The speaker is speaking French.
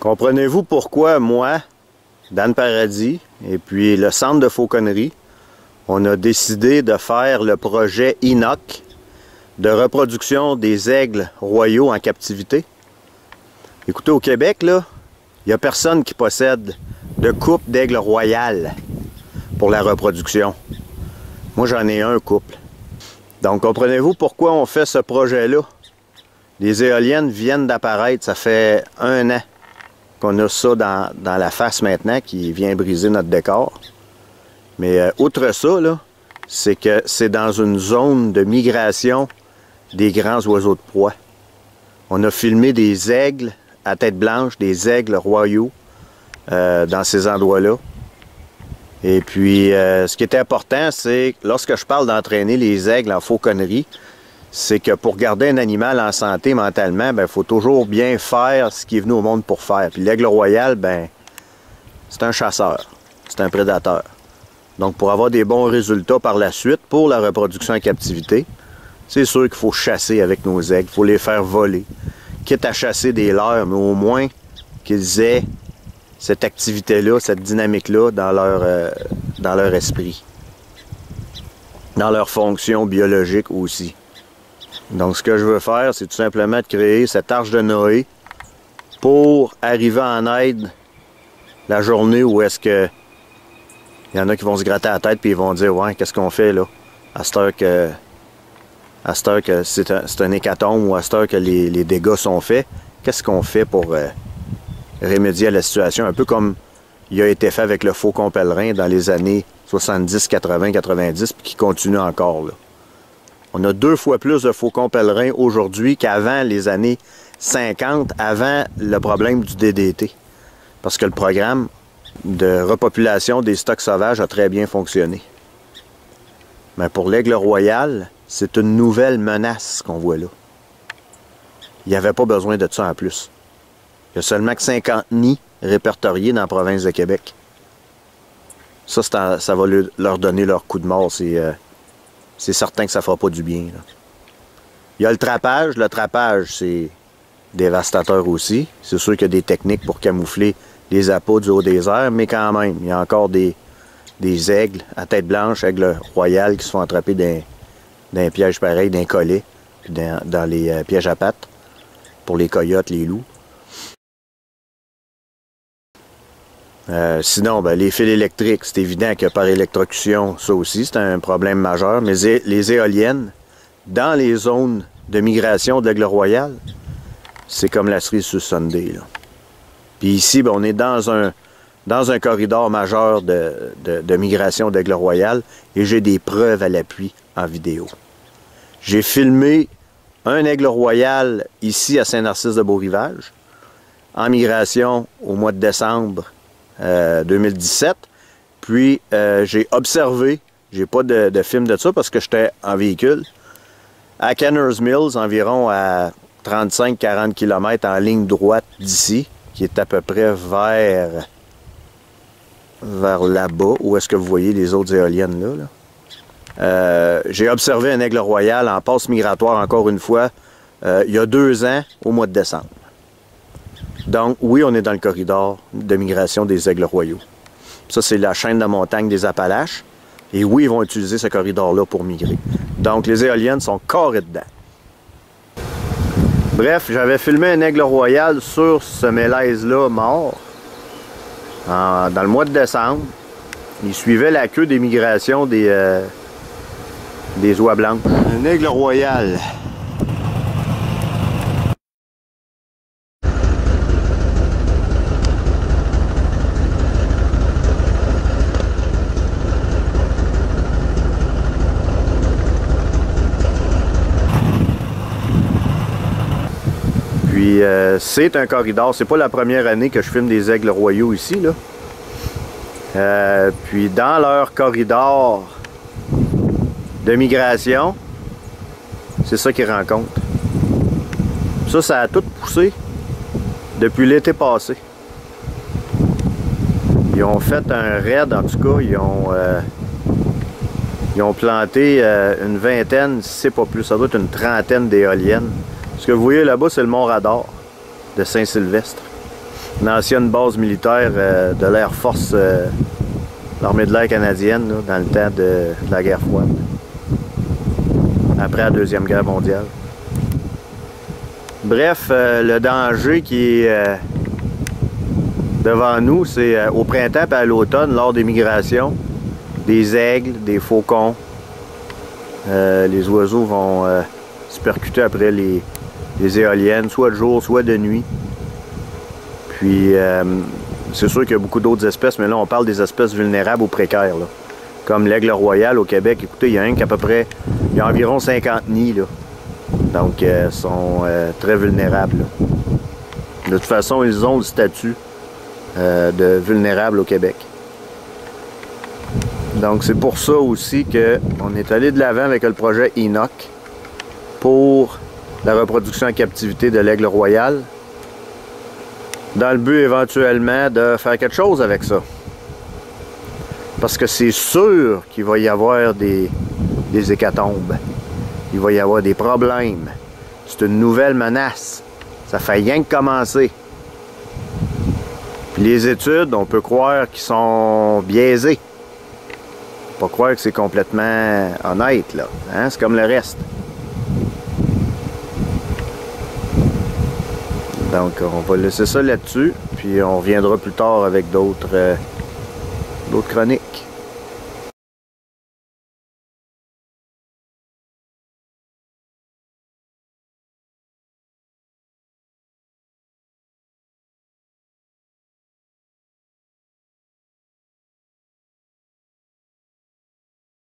Comprenez-vous pourquoi moi, Dan Paradis, et puis le Centre de fauconnerie, on a décidé de faire le projet Inoc de reproduction des aigles royaux en captivité? Écoutez, au Québec, là, il n'y a personne qui possède de couple d'aigles royales pour la reproduction. Moi, j'en ai un couple. Donc, comprenez-vous pourquoi on fait ce projet-là? Les éoliennes viennent d'apparaître, ça fait 1 an qu'on a ça dans la face maintenant qui vient briser notre décor. Mais outre ça, là, c'est que c'est dans une zone de migration des grands oiseaux de proie. On a filmé des aigles à tête blanche, des aigles royaux dans ces endroits-là. Et puis, ce qui est important, c'est lorsque je parle d'entraîner les aigles en fauconnerie, c'est que pour garder un animal en santé mentalement, il faut toujours bien faire ce qui est venu au monde pour faire. Puis l'aigle royal, c'est un chasseur, c'est un prédateur. Donc pour avoir des bons résultats par la suite, pour la reproduction en captivité, c'est sûr qu'il faut chasser avec nos aigles, il faut les faire voler. Quitte à chasser des leurs, mais au moins qu'ils aient cette activité-là, cette dynamique-là dans leur esprit, dans leur fonction biologique aussi. Donc, ce que je veux faire, c'est tout simplement de créer cette arche de Noé pour arriver en aide la journée où est-ce que il y en a qui vont se gratter la tête puis ils vont dire « Ouais, qu'est-ce qu'on fait là? À cette heure que c'est un hécatombe ou à cette heure que les dégâts sont faits, qu'est-ce qu'on fait pour remédier à la situation? » Un peu comme il a été fait avec le faucon pèlerin dans les années 70, 80, 90 puis qui continue encore là. On a 2 fois plus de faucons pèlerins aujourd'hui qu'avant les années 50, avant le problème du DDT. Parce que le programme de repopulation des stocks sauvages a très bien fonctionné. Mais pour l'aigle royal, c'est une nouvelle menace qu'on voit là. Il n'y avait pas besoin de ça en plus. Il y a seulement que 50 nids répertoriés dans la province de Québec. Ça va leur donner leur coup de mort. C'est certain que ça ne fera pas du bien, là. Il y a le trapage. Le trapage, c'est dévastateur aussi. C'est sûr qu'il y a des techniques pour camoufler les appâts du haut des airs, mais quand même, il y a encore des aigles à tête blanche, aigles royales qui se font attraper d'un piège pareil, d'un collet, dans les pièges à pattes, pour les coyotes, les loups. Sinon, les fils électriques, c'est évident que par électrocution, ça aussi, c'est un problème majeur. Mais les éoliennes, dans les zones de migration de l'aigle royal, c'est comme la cerise sur Sunday, là. Puis ici, on est dans un corridor majeur de migration d'aigle royal et j'ai des preuves à l'appui en vidéo. J'ai filmé un aigle royal ici à Saint-Narcisse-de-Beaurivage, en migration au mois de décembre 2017. Puis j'ai observé, j'ai pas de film de ça parce que j'étais en véhicule, à Kenners Mills, environ à 35-40 km en ligne droite d'ici, qui est à peu près vers là-bas, où est-ce que vous voyez les autres éoliennes là. J'ai observé un aigle royal en passe migratoire encore une fois il y a 2 ans au mois de décembre. Donc, oui, on est dans le corridor de migration des aigles royaux. Ça, c'est la chaîne de montagne des Appalaches. Et oui, ils vont utiliser ce corridor-là pour migrer. Donc, les éoliennes sont carrées dedans. Bref, j'avais filmé un aigle royal sur ce mélèze-là mort dans le mois de décembre. Il suivait la queue des migrations des oies blanches. Un aigle royal. Puis c'est un corridor, c'est pas la première année que je filme des aigles royaux ici, là. Puis dans leur corridor de migration, c'est ça qu'ils rencontrent. Ça a tout poussé depuis l'été passé. Ils ont fait un raid, en tout cas, ils ont planté une vingtaine, si c'est pas plus, ça doit être une trentaine d'éoliennes. Ce que vous voyez là-bas, c'est le Mont Radar de Saint-Sylvestre. une ancienne base militaire de l'Air Force, l'armée de l'air canadienne, là, dans le temps de la guerre froide, après la Deuxième Guerre mondiale. Bref, le danger qui est devant nous, c'est au printemps et à l'automne, lors des migrations, des aigles, des faucons. Les oiseaux vont se percuter après les éoliennes, soit de jour, soit de nuit. Puis, c'est sûr qu'il y a beaucoup d'autres espèces, mais là, on parle des espèces vulnérables ou précaires, là. Comme l'aigle royal au Québec. Écoutez, il y a un qui à peu près, il y a environ 50 nids, là. Donc, ils sont très vulnérables, là. De toute façon, ils ont le statut de vulnérables au Québec. Donc, c'est pour ça aussi qu'on est allé de l'avant avec le projet Enoch pour la reproduction en captivité de l'aigle royal, dans le but éventuellement de faire quelque chose avec ça. Parce que c'est sûr qu'il va y avoir des hécatombes. Il va y avoir des problèmes. C'est une nouvelle menace. Ça fait rien que commencer. Puis les études, on peut croire qu'ils sont biaisées. Pas croire que c'est complètement honnête, là. Hein? C'est comme le reste. Donc, on va laisser ça là-dessus, puis on reviendra plus tard avec d'autres chroniques.